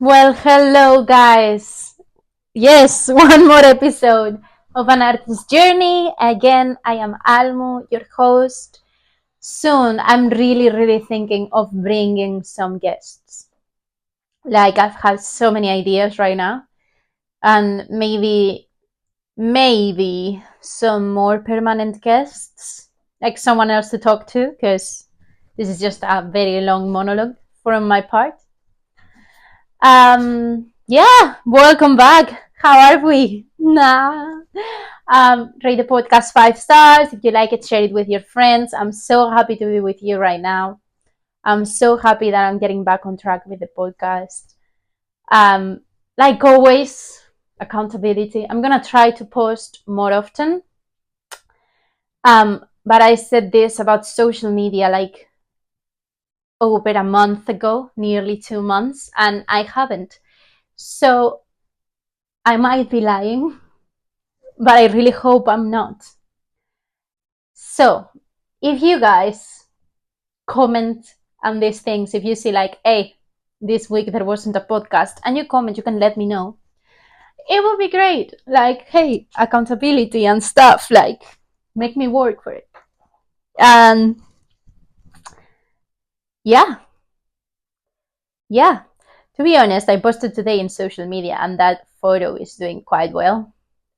Well, hello, guys. Yes, one more episode of An Artist's Journey. Again, I am Almo, your host. Soon, I'm really thinking of bringing some guests. Like, I've had so many ideas right now, and maybe some more permanent guests, like someone else to talk to, because this is just a very long monologue from my part. Yeah, welcome back. How are we? Nah. Rate the podcast 5 stars. If you like it, share it with your friends. I'm so happy to be with you right now. I'm so happy that I'm getting back on track with the podcast. Um, like always, accountability. I'm gonna try to post more often. But I said this about social media like over a month ago, nearly 2 months, and I haven't. So I might be lying, but I really hope I'm not. So, if you guys comment on these things, if you see like, hey, this week there wasn't a podcast, and you comment, you can let me know. It would be great. Like, hey, accountability and stuff. Like, make me work for it. And yeah, yeah. To be honest, I posted today in social media, and that photo is doing quite well.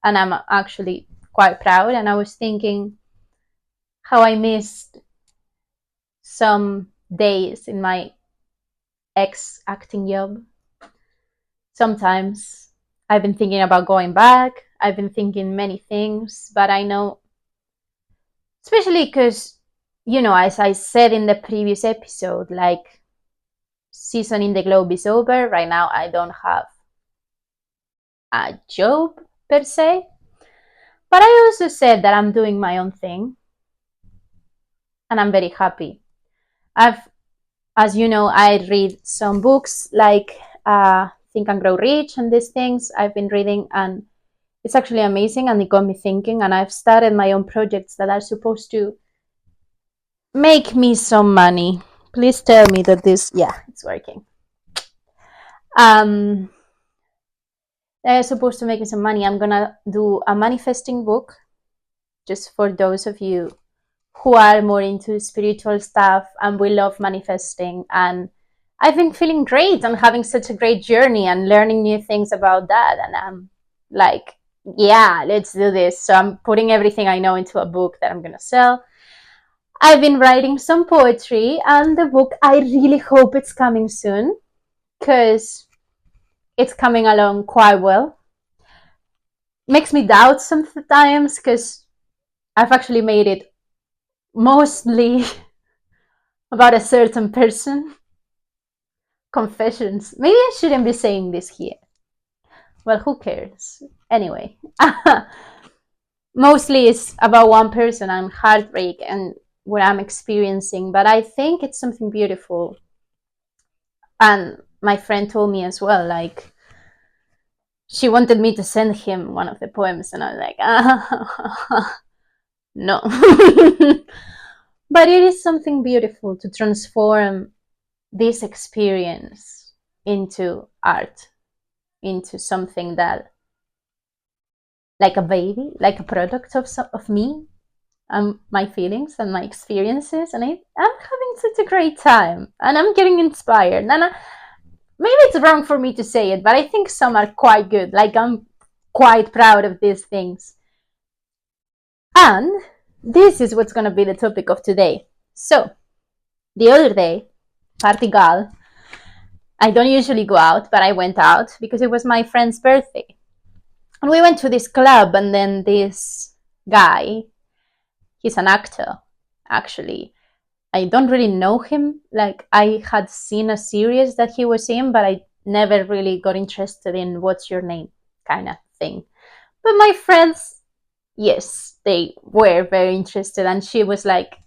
And I'm actually quite proud. And I was thinking how I missed some days in my ex acting job. Sometimes I've been thinking about going back. I've been thinking many things, but I know, especially because, as I said in the previous episode, like season in the globe is over. Right now, I don't have a job per se, but I also said that I'm doing my own thing and I'm very happy. I've, as you know, I read some books like Think and Grow Rich and these things I've been reading, and it's actually amazing, and it got me thinking, and I've started my own projects that are supposed to make me some money. Please tell me that it's working. Um, they're supposed to make me some money. I'm gonna do a manifesting book just for those of you who are more into spiritual stuff and we love manifesting. And I've been feeling great and having such a great journey and learning new things about that. And I'm like, yeah, let's do this. So I'm putting everything I know into a book that I'm going to sell. I've been writing some poetry, and the book, I really hope it's coming soon because it's coming along quite well. Makes me doubt sometimes because I've actually made it mostly about a certain person. Confessions. Maybe I shouldn't be saying this here. Well, who cares? Anyway, mostly it's about one person and heartbreak and what I'm experiencing, but I think it's something beautiful. And my friend told me as well, like, she wanted me to send him one of the poems, and I was like, no. But it is something beautiful to transform this experience into art, into something that, like a baby, like a product of me and my feelings and my experiences. And I'm having such a great time, and I'm getting inspired. And maybe it's wrong for me to say it, but I think some are quite good. Like, I'm quite proud of these things. And this is what's going to be the topic of today. So, the other day, party gal, I don't usually go out, but I went out because it was my friend's birthday. And we went to this club, and then this guy, he's an actor, actually. I don't really know him. Like, I had seen a series that he was in, but I never really got interested in what's your name kind of thing. But my friends, yes, they were very interested. And she was like,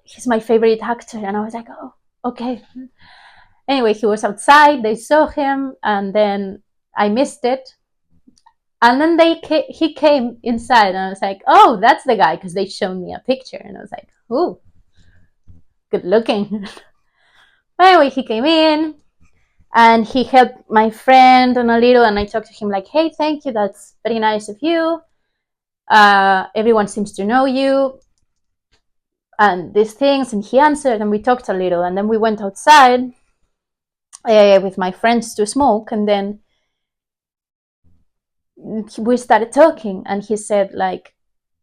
he's my favorite actor. And I was like, oh, okay. Anyway, he was outside. They saw him, and then I missed it. And then he came inside, and I was like, oh, that's the guy, because they showed me a picture. And I was like, ooh, good looking. Anyway, he came in. And he helped my friend on a little, and I talked to him like, hey, thank you, that's very nice of you. Everyone seems to know you and these things. And he answered, and we talked a little, and then we went outside with my friends to smoke, and then we started talking, and he said like,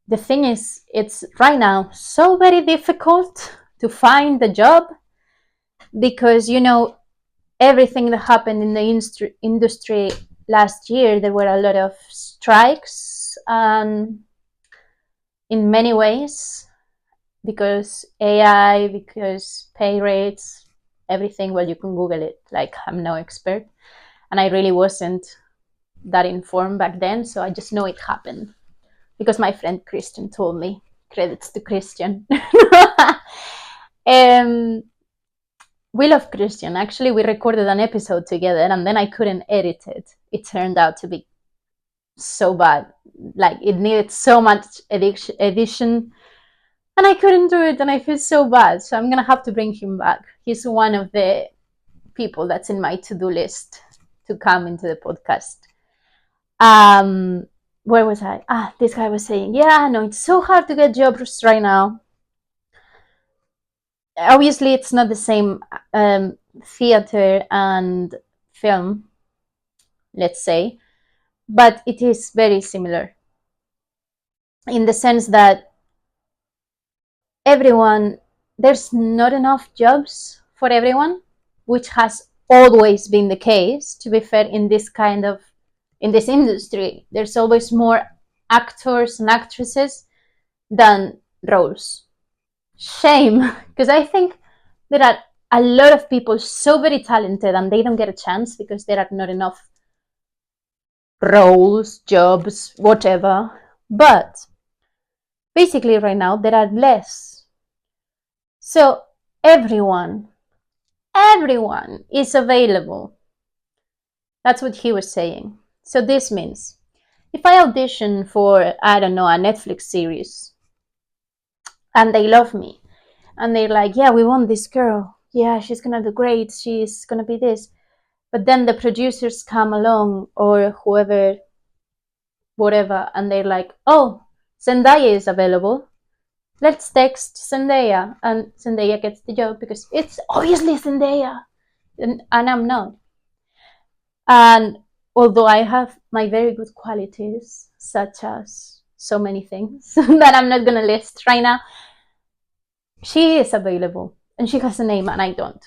the thing is, it's right now so very difficult to find a job because, you know, everything that happened in the industry last year, there were a lot of strikes, in many ways, because AI, because pay rates, everything. Well, you can Google it. Like, I'm no expert, and I really wasn't that informed back then, so I just know it happened because my friend Christian told me. Credits to Christian. um, we love Christian. Actually, we recorded an episode together, and then I couldn't edit it. It turned out to be so bad. Like, it needed so much edition, and I couldn't do it, and I feel so bad. So I'm gonna have to bring him back. He's one of the people that's in my to-do list to come into the podcast. Where was I? This guy was saying, yeah, no, it's so hard to get jobs right now. Obviously, it's not the same theater and film, let's say, but it is very similar in the sense that there's not enough jobs for everyone, which has always been the case. To be fair, in this industry, there's always more actors and actresses than roles. Shame, because I think there are a lot of people so very talented and they don't get a chance because there are not enough roles, jobs, whatever. But basically right now there are less. So everyone is available. That's what he was saying. So this means if I audition for, I don't know, a Netflix series and they love me and they're like, yeah, we want this girl. Yeah, she's going to do great. She's going to be this. But then the producers come along or whoever, whatever, and they're like, oh, Zendaya is available. Let's text Zendaya. And Zendaya gets the job because it's obviously Zendaya. And I'm not. And although I have my very good qualities, such as so many things that I'm not going to list right now, she is available and she has a name and I don't.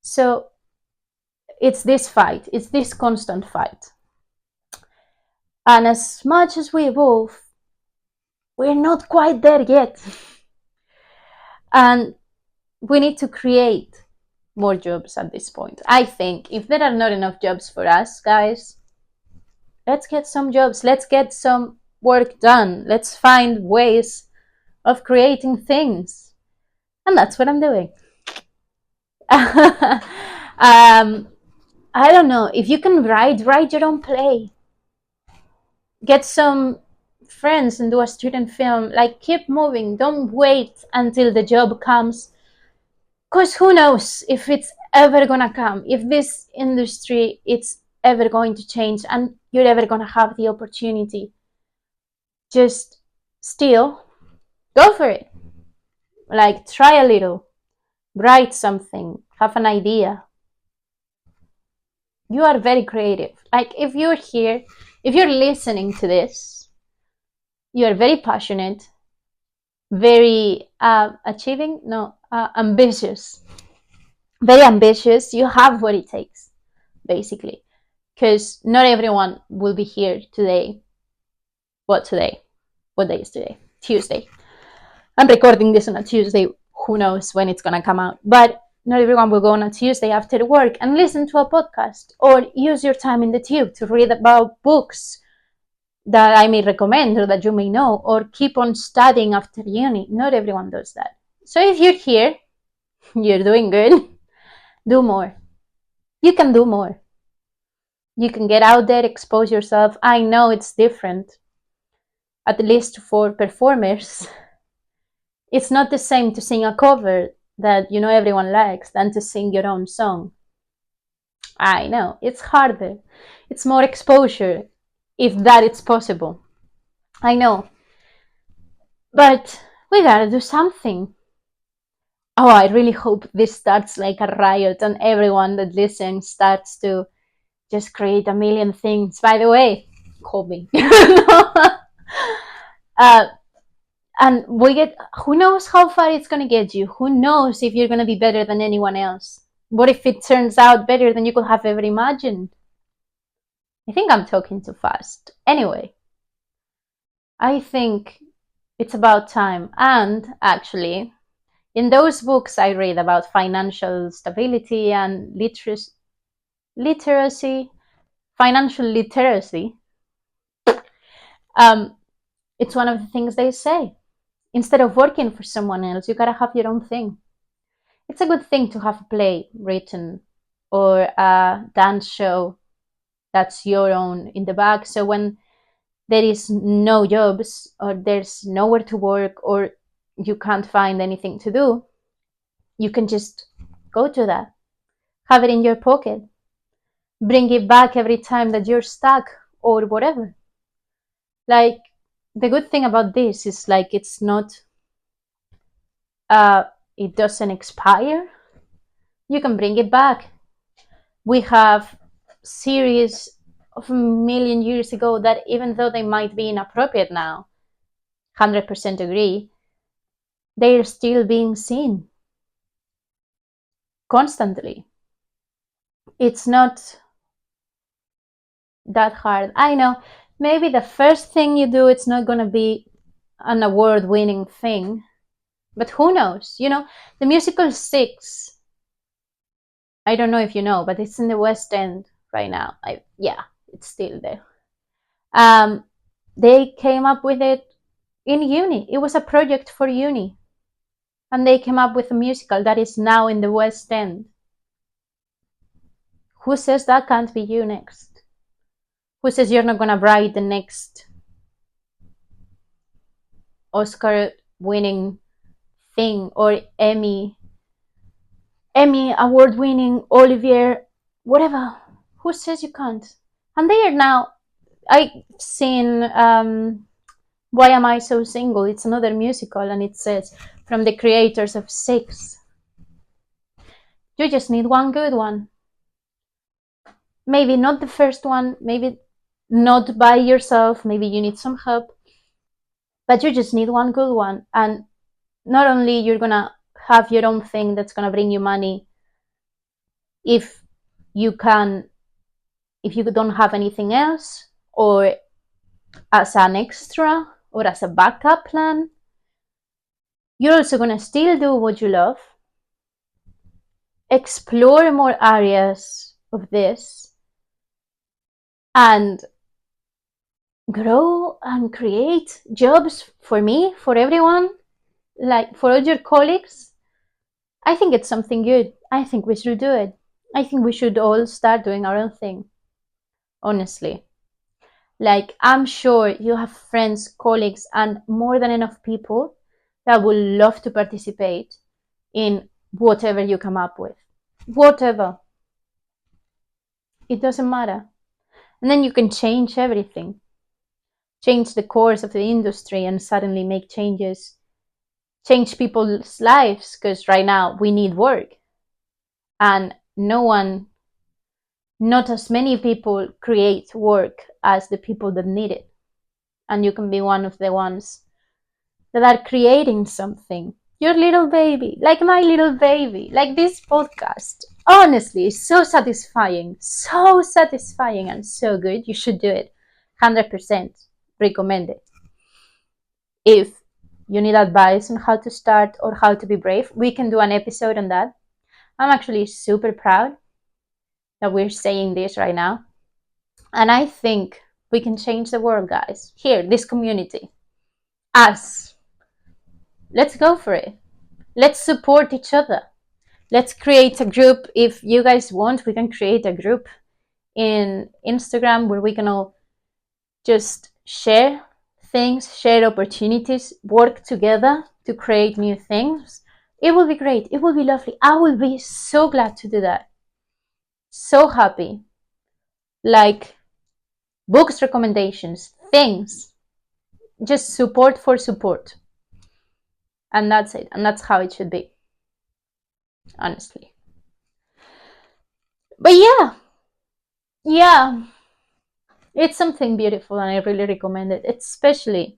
So it's this fight, it's this constant fight. And as much as we evolve, we're not quite there yet. And we need to create more jobs at this point. I think if there are not enough jobs for us, guys, let's get some jobs. Let's get some work done. Let's find ways of creating things. And that's what I'm doing. I don't know. If you can write your own play. Get some friends and do a student film. Like, keep moving. Don't wait until the job comes. Because who knows if it's ever gonna come. If this industry it's ever going to change and you're ever gonna have the opportunity. Just still go for it. Like, try a little. Write something. Have an idea. You are very creative. Like, if you're here, if you're listening to this, you are very passionate, very ambitious. Very ambitious. You have what it takes, basically. Because not everyone will be here today. What today? What day is today? Tuesday. I'm recording this on a Tuesday. Who knows when it's gonna come out? But not everyone will go on a Tuesday after work and listen to a podcast or use your time in the tube to read about books that I may recommend or that you may know, or keep on studying after uni. Not everyone does that. So if you're here, you're doing good. Do more. You can do more. You can get out there, expose yourself. I know it's different, at least for performers. It's not the same to sing a cover that everyone likes than to sing your own song. I know, it's harder. It's more exposure, if that is possible. I know. But we gotta do something. Oh, I really hope this starts like a riot and everyone that listens starts to just create a million things. By the way, call me. uh, and we get, who knows how far it's going to get you? Who knows if you're going to be better than anyone else? What if it turns out better than you could have ever imagined? I think I'm talking too fast. Anyway, I think it's about time. And actually, in those books I read about financial stability and literacy, financial literacy, um, it's one of the things they say. Instead of working for someone else, you gotta have your own thing. It's a good thing to have a play written or a dance show that's your own in the back. So when there is no jobs or there's nowhere to work or you can't find anything to do, you can just go to that, have it in your pocket, bring it back every time that you're stuck or whatever. Like, the good thing about this is like it's not it doesn't expire. You can bring it back. We have series of a million years ago that, even though they might be inappropriate now, 100% agree, they're still being seen constantly. It's not that hard. I know, maybe the first thing you do, it's not going to be an award-winning thing, but who knows? You know, the musical Six, I don't know if you know, but it's in the West End right now. Yeah, it's still there. Um, they came up with it in uni. It was a project for uni, and they came up with a musical that is now in the West End. Who says that can't be you next? Who says you're not gonna write the next Oscar-winning thing or Emmy award-winning Olivier, whatever? Who says you can't? And they are now. I've seen Why Am I So Single? It's another musical, and it says, from the creators of Six. You just need one good one. Maybe not the first one, maybe not by yourself, maybe you need some help, but you just need one good one. And not only you're gonna have your own thing that's gonna bring you money if you can, if you don't have anything else, or as an extra or as a backup plan, you're also gonna still do what you love, explore more areas of this, and grow and create jobs for me, for everyone, like for all your colleagues. I think it's something good. I think we should do it. I think we should all start doing our own thing, honestly. Like, I'm sure you have friends, colleagues, and more than enough people that would love to participate in whatever you come up with. Whatever. It doesn't matter. And then you can change everything. Change the course of the industry and suddenly make changes. Change people's lives, because right now we need work. And not as many people create work as the people that need it. And you can be one of the ones that are creating something. Your little baby, like my little baby, like this podcast. Honestly, so satisfying and so good. You should do it. 100% recommend it. If you need advice on how to start or how to be brave, we can do an episode on that. I'm actually super proud that we're saying this right now. And I think we can change the world, guys. Here, this community. Us. Let's go for it. Let's support each other. Let's create a group. If you guys want, we can create a group in Instagram where we can all just share things, share opportunities, work together to create new things. It will be great. It will be lovely. I will be so glad to do that. So happy. Like books, recommendations, things. Just support for support. And that's it. And that's how it should be. Honestly. But yeah, it's something beautiful and I really recommend it. Especially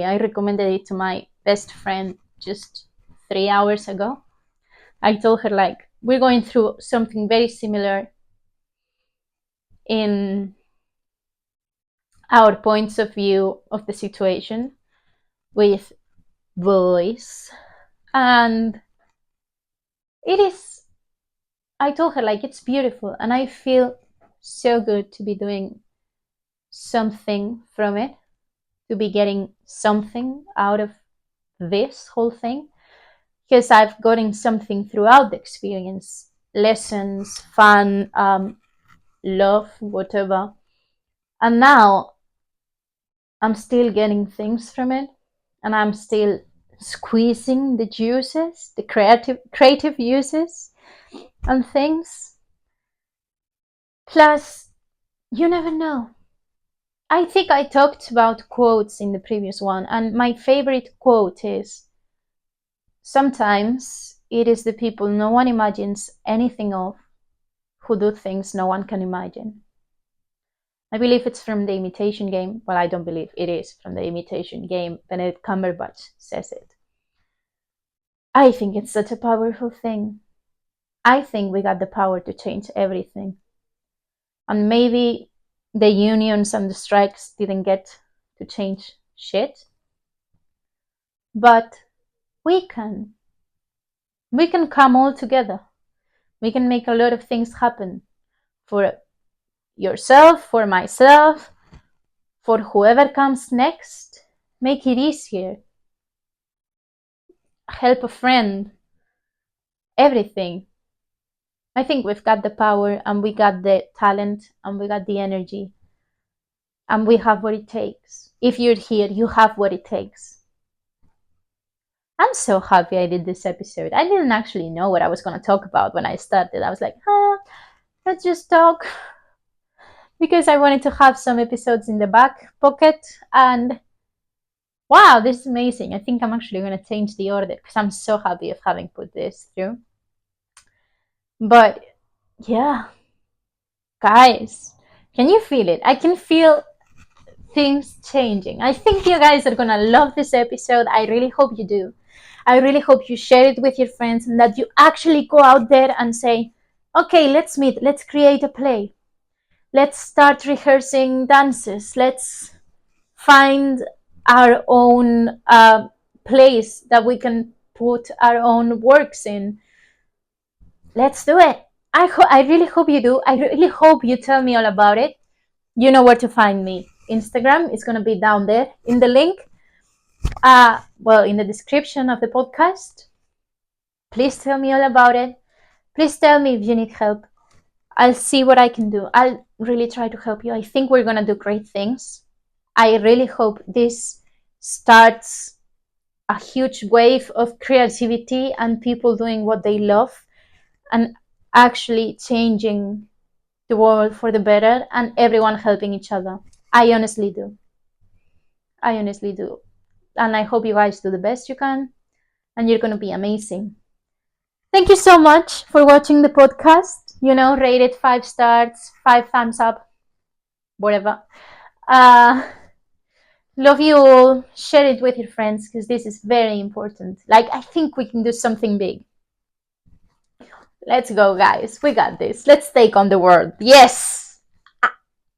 I recommended it to my best friend just 3 hours ago. I told her like we're going through something very similar in our points of view of the situation with boys, and it is, I told her like it's beautiful and I feel so good to be doing something from it, to be getting something out of this whole thing, because I've gotten something throughout the experience, lessons, fun, love, whatever. And now I'm still getting things from it, and I'm still squeezing the juices, the creative juices and things. Plus, you never know. I think I talked about quotes in the previous one, and my favorite quote is sometimes it is the people no one imagines anything of who do things no one can imagine. I believe it's from The Imitation Game. Well, I don't believe it is from The Imitation Game. Benedict Cumberbatch says it. I think it's such a powerful thing. I think we got the power to change everything. And maybe the unions and the strikes didn't get to change shit. But we can. We can come all together. We can make a lot of things happen for yourself, for myself, for whoever comes next. Make it easier. Help a friend. Everything. I think we've got the power and we got the talent and we got the energy and we have what it takes. If you're here, you have what it takes. I'm so happy I did this episode. I didn't actually know what I was going to talk about when I started. I was like, let's just talk, because I wanted to have some episodes in the back pocket. And wow, this is amazing. I think I'm actually going to change the order because I'm so happy of having put this through. But yeah, guys, can you feel it? I can feel things changing. I think you guys are gonna love this episode. I really hope you do. I really hope you share it with your friends and that you actually go out there and say, okay, let's meet, let's create a play, let's start rehearsing dances, let's find our own place that we can put our own works in. Let's do it. I really hope you do. I really hope you tell me all about it. You know where to find me. Instagram is going to be down there in the link. Well, in the description of the podcast. Please tell me all about it. Please tell me if you need help. I'll see what I can do. I'll really try to help you. I think we're going to do great things. I really hope this starts a huge wave of creativity and people doing what they love and actually changing the world for the better and everyone helping each other. I honestly do. I honestly do. And I hope you guys do the best you can and you're going to be amazing. Thank you so much for watching the podcast. You know, rate it 5 stars, 5 thumbs up, whatever. Love you all. Share it with your friends because this is very important. Like, I think we can do something big. Let's go, guys. We got this. Let's take on the world. Yes!